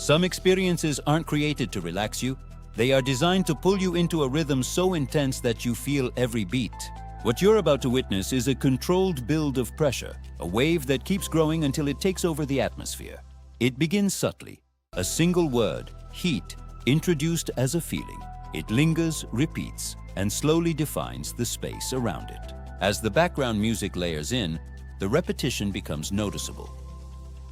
Some experiences aren't created to relax you. They are designed to pull you into a rhythm so intense that you feel every beat. What you're about to witness is a controlled build of pressure, a wave that keeps growing until it takes over the atmosphere. It begins subtly. A single word, heat, introduced as a feeling. It lingers, repeats, and slowly defines the space around it. As the background music layers in, the repetition becomes noticeable.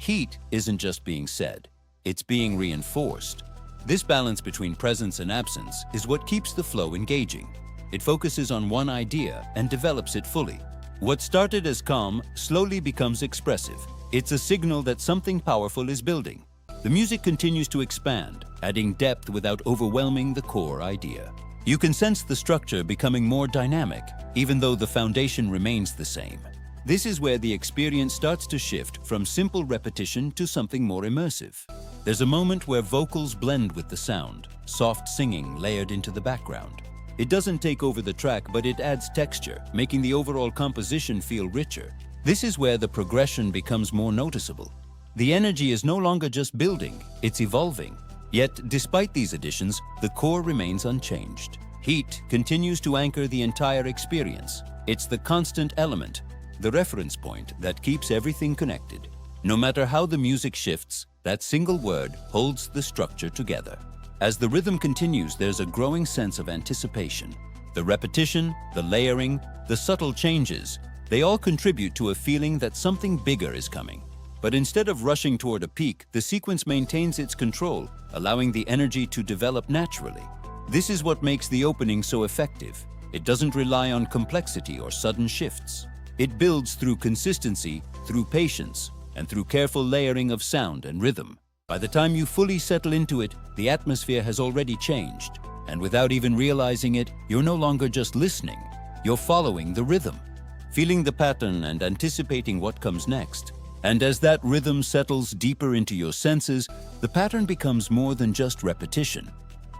Heat isn't just being said, it's being reinforced. This balance between presence and absence is what keeps the flow engaging. It focuses on one idea and develops it fully. What started as calm slowly becomes expressive. It's a signal that something powerful is building. The music continues to expand, adding depth without overwhelming the core idea. You can sense the structure becoming more dynamic, even though the foundation remains the same. This is where the experience starts to shift from simple repetition to something more immersive. There's a moment where vocals blend with the sound, soft singing layered into the background. It doesn't take over the track, but it adds texture, making the overall composition feel richer. This is where the progression becomes more noticeable. The energy is no longer just building, it's evolving. Yet, despite these additions, the core remains unchanged. Heat continues to anchor the entire experience. It's the constant element, the reference point that keeps everything connected. No matter how the music shifts, that single word holds the structure together. As the rhythm continues, there's a growing sense of anticipation. The repetition, the layering, the subtle changes, they all contribute to a feeling that something bigger is coming. But instead of rushing toward a peak, the sequence maintains its control, allowing the energy to develop naturally. This is what makes the opening so effective. It doesn't rely on complexity or sudden shifts. It builds through consistency, through patience, and through careful layering of sound and rhythm. By the time you fully settle into it, the atmosphere has already changed. And without even realizing it, you're no longer just listening. You're following the rhythm, feeling the pattern and anticipating what comes next. And as that rhythm settles deeper into your senses, the pattern becomes more than just repetition.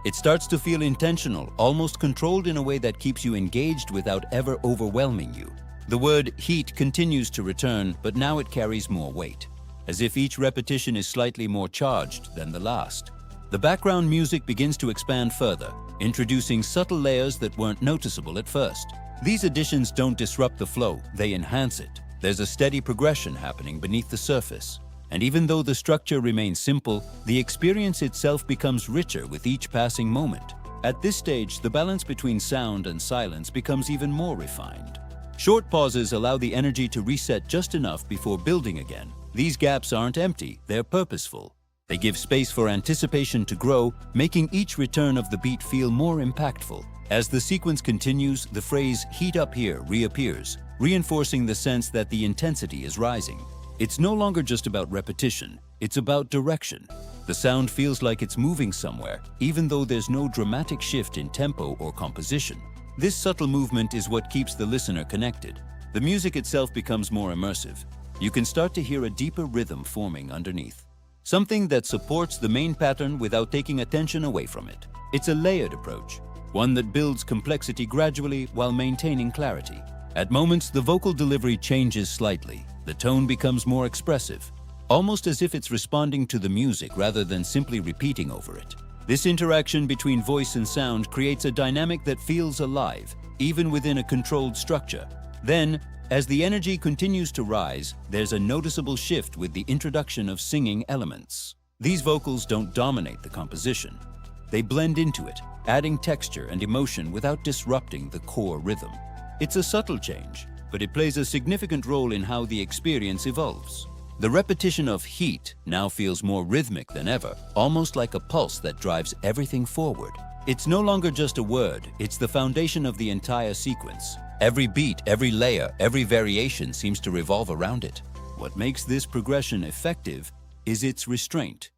It starts to feel intentional, almost controlled in a way that keeps you engaged without ever overwhelming you. The word heat continues to return, but now it carries more weight, as if each repetition is slightly more charged than the last. The background music begins to expand further, introducing subtle layers that weren't noticeable at first. These additions don't disrupt the flow, they enhance it. There's a steady progression happening beneath the surface. And even though the structure remains simple, the experience itself becomes richer with each passing moment. At this stage, the balance between sound and silence becomes even more refined. Short pauses allow the energy to reset just enough before building again. These gaps aren't empty, they're purposeful. They give space for anticipation to grow, making each return of the beat feel more impactful. As the sequence continues, the phrase "heat up here" reappears, reinforcing the sense that the intensity is rising. It's no longer just about repetition, it's about direction. The sound feels like it's moving somewhere, even though there's no dramatic shift in tempo or composition. This subtle movement is what keeps the listener connected. The music itself becomes more immersive. You can start to hear a deeper rhythm forming underneath. Something that supports the main pattern without taking attention away from it. It's a layered approach, one that builds complexity gradually while maintaining clarity. At moments, the vocal delivery changes slightly. The tone becomes more expressive, almost as if it's responding to the music rather than simply repeating over it. This interaction between voice and sound creates a dynamic that feels alive, even within a controlled structure. Then, as the energy continues to rise, there's a noticeable shift with the introduction of singing elements. These vocals don't dominate the composition. They blend into it, adding texture and emotion without disrupting the core rhythm. It's a subtle change, but it plays a significant role in how the experience evolves. The repetition of heat now feels more rhythmic than ever, almost like a pulse that drives everything forward. It's no longer just a word, it's the foundation of the entire sequence. Every beat, every layer, every variation seems to revolve around it. What makes this progression effective is its restraint.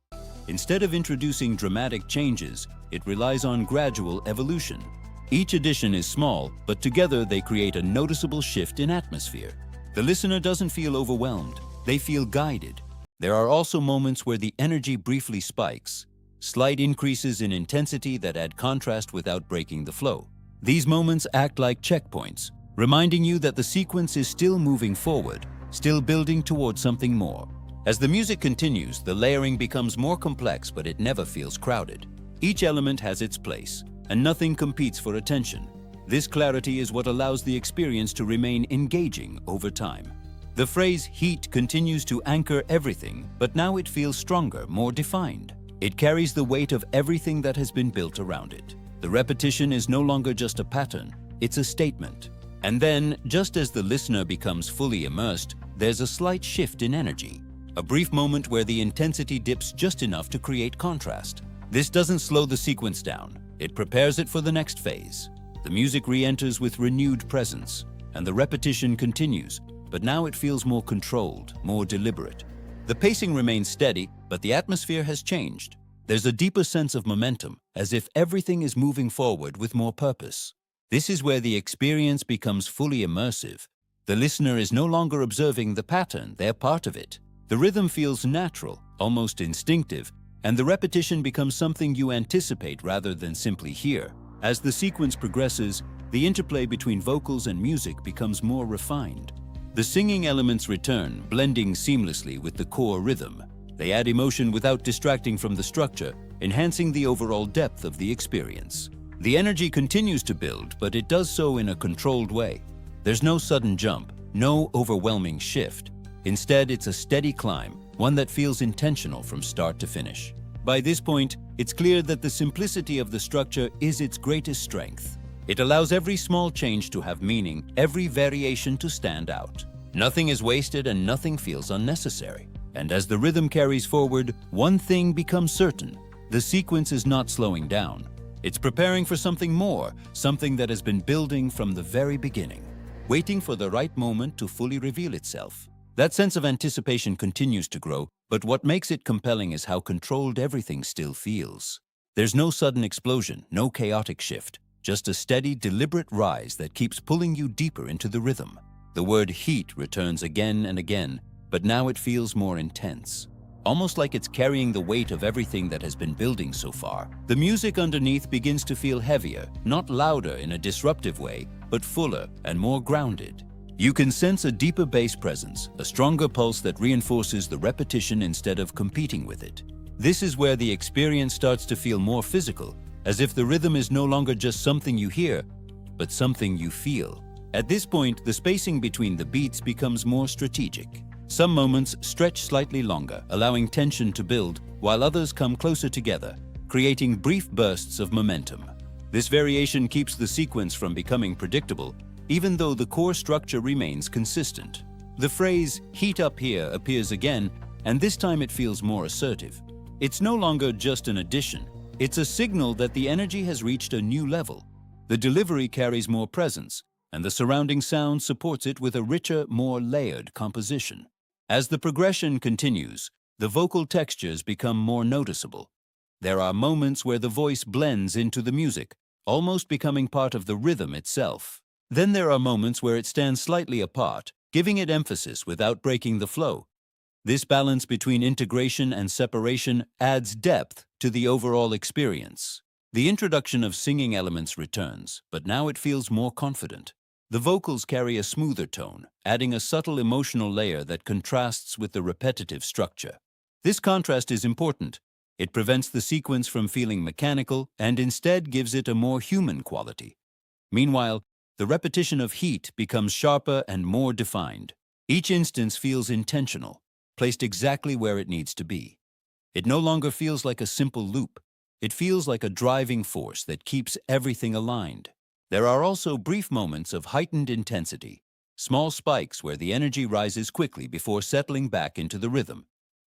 Instead of introducing dramatic changes, it relies on gradual evolution. Each addition is small, but together they create a noticeable shift in atmosphere. The listener doesn't feel overwhelmed, they feel guided. There are also moments where the energy briefly spikes, slight increases in intensity that add contrast without breaking the flow. These moments act like checkpoints, reminding you that the sequence is still moving forward, still building towards something more. As the music continues, the layering becomes more complex, but it never feels crowded. Each element has its place, and nothing competes for attention. This clarity is what allows the experience to remain engaging over time. The phrase heat continues to anchor everything, but now it feels stronger, more defined. It carries the weight of everything that has been built around it. The repetition is no longer just a pattern, it's a statement. And then, just as the listener becomes fully immersed, there's a slight shift in energy. A brief moment where the intensity dips just enough to create contrast. This doesn't slow the sequence down, it prepares it for the next phase. The music re-enters with renewed presence, and the repetition continues, but now it feels more controlled, more deliberate. The pacing remains steady, but the atmosphere has changed. There's a deeper sense of momentum, as if everything is moving forward with more purpose. This is where the experience becomes fully immersive. The listener is no longer observing the pattern, they're part of it. The rhythm feels natural, almost instinctive, and the repetition becomes something you anticipate rather than simply hear. As the sequence progresses, the interplay between vocals and music becomes more refined. The singing elements return, blending seamlessly with the core rhythm. They add emotion without distracting from the structure, enhancing the overall depth of the experience. The energy continues to build, but it does so in a controlled way. There's no sudden jump, no overwhelming shift. Instead, it's a steady climb, one that feels intentional from start to finish. By this point, it's clear that the simplicity of the structure is its greatest strength. It allows every small change to have meaning, every variation to stand out. Nothing is wasted and nothing feels unnecessary. And as the rhythm carries forward, one thing becomes certain: the sequence is not slowing down. It's preparing for something more, something that has been building from the very beginning, waiting for the right moment to fully reveal itself. That sense of anticipation continues to grow, but what makes it compelling is how controlled everything still feels. There's no sudden explosion, no chaotic shift, just a steady, deliberate rise that keeps pulling you deeper into the rhythm. The word heat returns again and again, but now it feels more intense. Almost like it's carrying the weight of everything that has been building so far. The music underneath begins to feel heavier, not louder in a disruptive way, but fuller and more grounded. You can sense a deeper bass presence, a stronger pulse that reinforces the repetition instead of competing with it. This is where the experience starts to feel more physical, as if the rhythm is no longer just something you hear, but something you feel. At this point, the spacing between the beats becomes more strategic. Some moments stretch slightly longer, allowing tension to build, while others come closer together, creating brief bursts of momentum. This variation keeps the sequence from becoming predictable, even though the core structure remains consistent. The phrase "heat up here" appears again, and this time it feels more assertive. It's no longer just an addition, it's a signal that the energy has reached a new level. The delivery carries more presence, and the surrounding sound supports it with a richer, more layered composition. As the progression continues, the vocal textures become more noticeable. There are moments where the voice blends into the music, almost becoming part of the rhythm itself. Then there are moments where it stands slightly apart, giving it emphasis without breaking the flow. This balance between integration and separation adds depth to the overall experience. The introduction of singing elements returns, but now it feels more confident. The vocals carry a smoother tone, adding a subtle emotional layer that contrasts with the repetitive structure. This contrast is important. It prevents the sequence from feeling mechanical and instead gives it a more human quality. Meanwhile, the repetition of heat becomes sharper and more defined. Each instance feels intentional, placed exactly where it needs to be. It no longer feels like a simple loop. It feels like a driving force that keeps everything aligned. There are also brief moments of heightened intensity, small spikes where the energy rises quickly before settling back into the rhythm.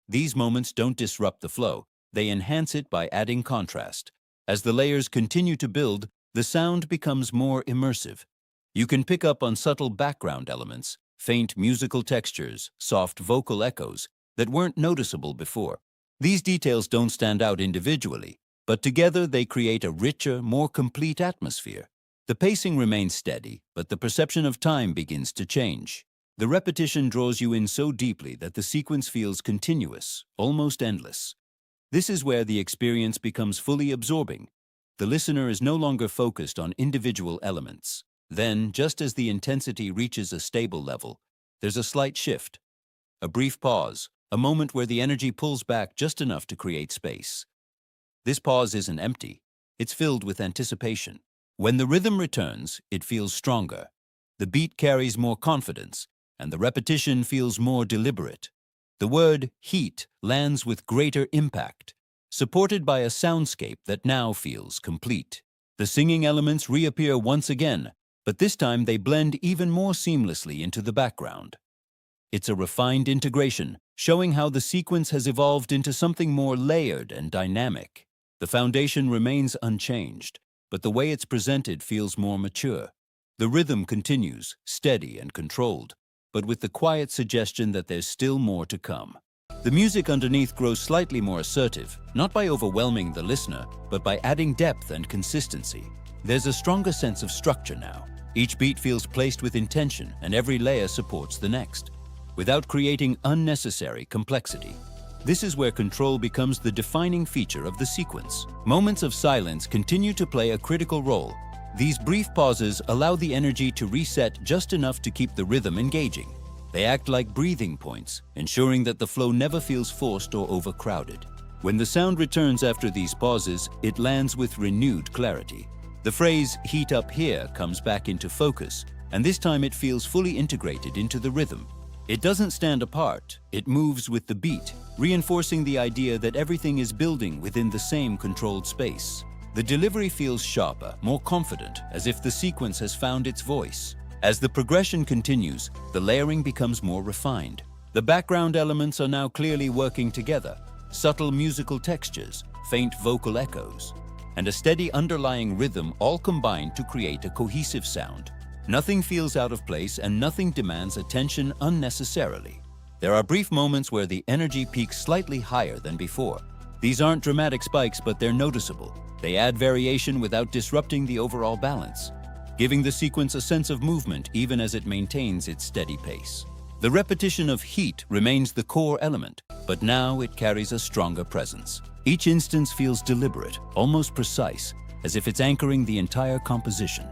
These moments don't disrupt the flow, they enhance it by adding contrast. As the layers continue to build, the sound becomes more immersive. You can pick up on subtle background elements, faint musical textures, soft vocal echoes that weren't noticeable before. These details don't stand out individually, but together they create a richer, more complete atmosphere. The pacing remains steady, but the perception of time begins to change. The repetition draws you in so deeply that the sequence feels continuous, almost endless. This is where the experience becomes fully absorbing. The listener is no longer focused on individual elements. Then, just as the intensity reaches a stable level, there's a slight shift. A brief pause, a moment where the energy pulls back just enough to create space. This pause isn't empty, it's filled with anticipation. When the rhythm returns, it feels stronger. The beat carries more confidence, and the repetition feels more deliberate. The word heat lands with greater impact, supported by a soundscape that now feels complete. The singing elements reappear once again, but this time they blend even more seamlessly into the background. It's a refined integration, showing how the sequence has evolved into something more layered and dynamic. The foundation remains unchanged, but the way it's presented feels more mature. The rhythm continues, steady and controlled, but with the quiet suggestion that there's still more to come. The music underneath grows slightly more assertive, not by overwhelming the listener, but by adding depth and consistency. There's a stronger sense of structure now. Each beat feels placed with intention, and every layer supports the next, without creating unnecessary complexity. This is where control becomes the defining feature of the sequence. Moments of silence continue to play a critical role. These brief pauses allow the energy to reset just enough to keep the rhythm engaging. They act like breathing points, ensuring that the flow never feels forced or overcrowded. When the sound returns after these pauses, it lands with renewed clarity. The phrase "heat up here" comes back into focus, and this time it feels fully integrated into the rhythm. It doesn't stand apart, it moves with the beat, reinforcing the idea that everything is building within the same controlled space. The delivery feels sharper, more confident, as if the sequence has found its voice. As the progression continues, the layering becomes more refined. The background elements are now clearly working together, subtle musical textures, faint vocal echoes, and a steady underlying rhythm all combine to create a cohesive sound. Nothing feels out of place and nothing demands attention unnecessarily. There are brief moments where the energy peaks slightly higher than before. These aren't dramatic spikes, but they're noticeable. They add variation without disrupting the overall balance, giving the sequence a sense of movement even as it maintains its steady pace. The repetition of heat remains the core element, but now it carries a stronger presence. Each instance feels deliberate, almost precise, as if it's anchoring the entire composition.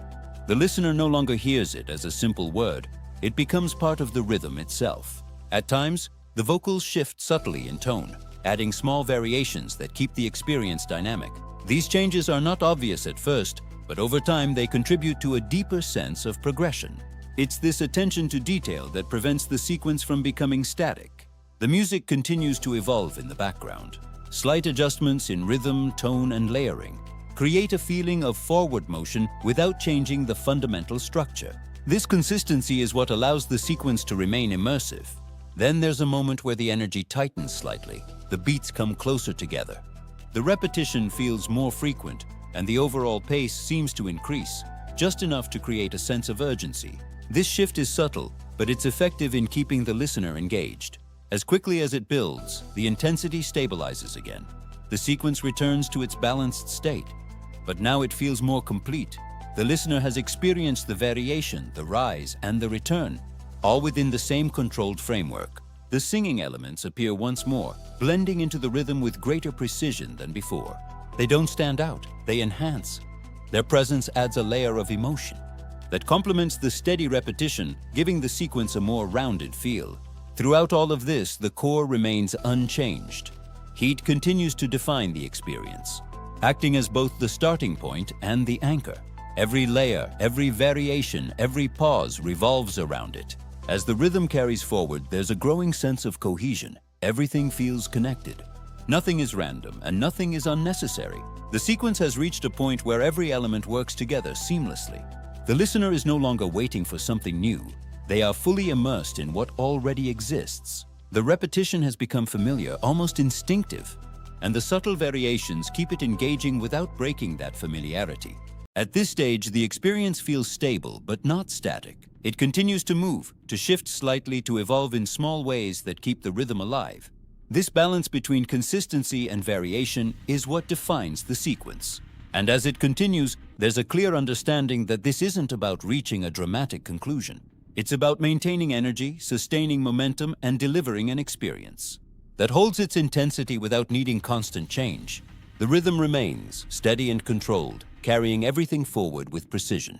The listener no longer hears it as a simple word, it becomes part of the rhythm itself. At times, the vocals shift subtly in tone, adding small variations that keep the experience dynamic. These changes are not obvious at first, but over time they contribute to a deeper sense of progression. It's this attention to detail that prevents the sequence from becoming static. The music continues to evolve in the background. Slight adjustments in rhythm, tone, and layering create a feeling of forward motion without changing the fundamental structure. This consistency is what allows the sequence to remain immersive. Then there's a moment where the energy tightens slightly. The beats come closer together. The repetition feels more frequent, and the overall pace seems to increase, just enough to create a sense of urgency. This shift is subtle, but it's effective in keeping the listener engaged. As quickly as it builds, the intensity stabilizes again. The sequence returns to its balanced state, but now it feels more complete. The listener has experienced the variation, the rise, and the return, all within the same controlled framework. The singing elements appear once more, blending into the rhythm with greater precision than before. They don't stand out, they enhance. Their presence adds a layer of emotion that complements the steady repetition, giving the sequence a more rounded feel. Throughout all of this, the core remains unchanged. Heat continues to define the experience, acting as both the starting point and the anchor. Every layer, every variation, every pause revolves around it. As the rhythm carries forward, there's a growing sense of cohesion. Everything feels connected. Nothing is random and nothing is unnecessary. The sequence has reached a point where every element works together seamlessly. The listener is no longer waiting for something new. They are fully immersed in what already exists. The repetition has become familiar, almost instinctive, and the subtle variations keep it engaging without breaking that familiarity. At this stage, the experience feels stable but not static. It continues to move, to shift slightly, to evolve in small ways that keep the rhythm alive. This balance between consistency and variation is what defines the sequence. And as it continues, there's a clear understanding that this isn't about reaching a dramatic conclusion. It's about maintaining energy, sustaining momentum, and delivering an experience that holds its intensity without needing constant change. The rhythm remains steady and controlled, carrying everything forward with precision,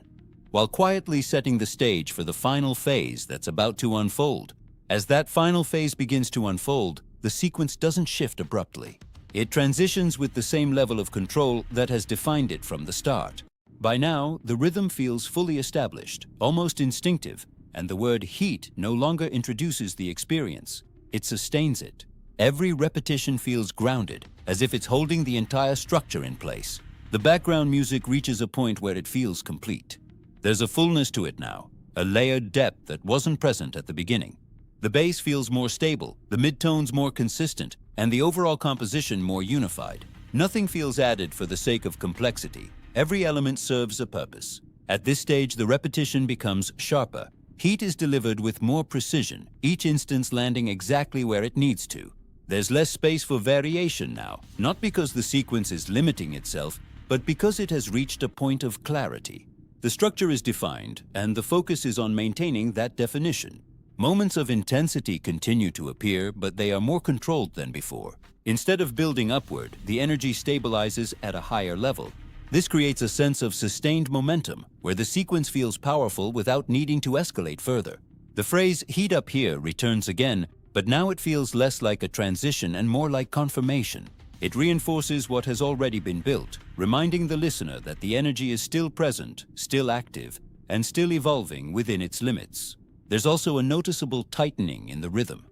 while quietly setting the stage for the final phase that's about to unfold. As that final phase begins to unfold, the sequence doesn't shift abruptly. It transitions with the same level of control that has defined it from the start. By now, the rhythm feels fully established, almost instinctive, and the word heat no longer introduces the experience. It sustains it. Every repetition feels grounded, as if it's holding the entire structure in place. The background music reaches a point where it feels complete. There's a fullness to it now, a layered depth that wasn't present at the beginning. The bass feels more stable, the midtones more consistent, and the overall composition more unified. Nothing feels added for the sake of complexity. Every element serves a purpose. At this stage, the repetition becomes sharper. Heat is delivered with more precision, each instance landing exactly where it needs to. There's less space for variation now, not because the sequence is limiting itself, but because it has reached a point of clarity. The structure is defined, and the focus is on maintaining that definition. Moments of intensity continue to appear, but they are more controlled than before. Instead of building upward, the energy stabilizes at a higher level. This creates a sense of sustained momentum, where the sequence feels powerful without needing to escalate further. The phrase "heat up here" returns again, but now it feels less like a transition and more like confirmation. It reinforces what has already been built, reminding the listener that the energy is still present, still active, and still evolving within its limits. There's also a noticeable tightening in the rhythm.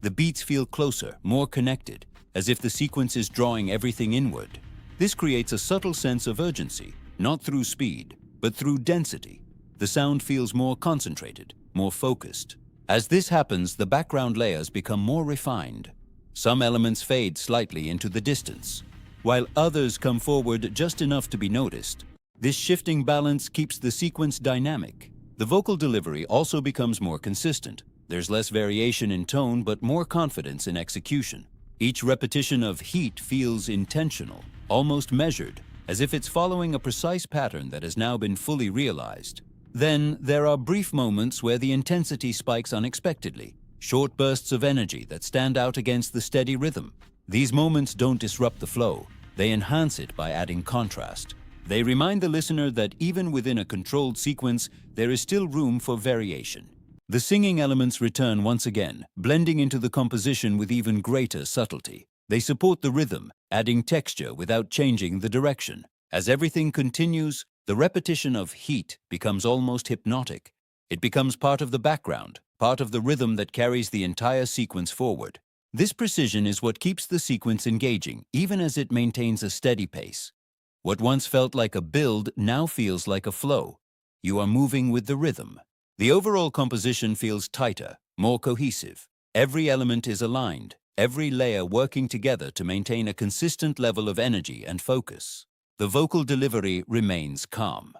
The beats feel closer, more connected, as if the sequence is drawing everything inward. This creates a subtle sense of urgency, not through speed, but through density. The sound feels more concentrated, more focused. As this happens, the background layers become more refined. Some elements fade slightly into the distance, while others come forward just enough to be noticed. This shifting balance keeps the sequence dynamic. The vocal delivery also becomes more consistent. There's less variation in tone, but more confidence in execution. Each repetition of heat feels intentional, almost measured, as if it's following a precise pattern that has now been fully realized. Then, there are brief moments where the intensity spikes unexpectedly, short bursts of energy that stand out against the steady rhythm. These moments don't disrupt the flow, they enhance it by adding contrast. They remind the listener that even within a controlled sequence, there is still room for variation. The singing elements return once again, blending into the composition with even greater subtlety. They support the rhythm, adding texture without changing the direction. As everything continues, the repetition of heat becomes almost hypnotic. It becomes part of the background, part of the rhythm that carries the entire sequence forward. This precision is what keeps the sequence engaging, even as it maintains a steady pace. What once felt like a build now feels like a flow. You are moving with the rhythm. The overall composition feels tighter, more cohesive. Every element is aligned, every layer working together to maintain a consistent level of energy and focus. The vocal delivery remains calm.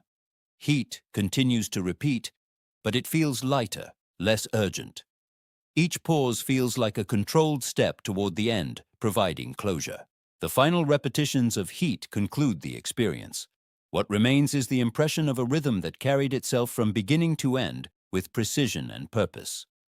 Heat continues to repeat, but it feels lighter, less urgent. Each pause feels like a controlled step toward the end, providing closure. The final repetitions of heat conclude the experience. What remains is the impression of a rhythm that carried itself from beginning to end with precision and purpose.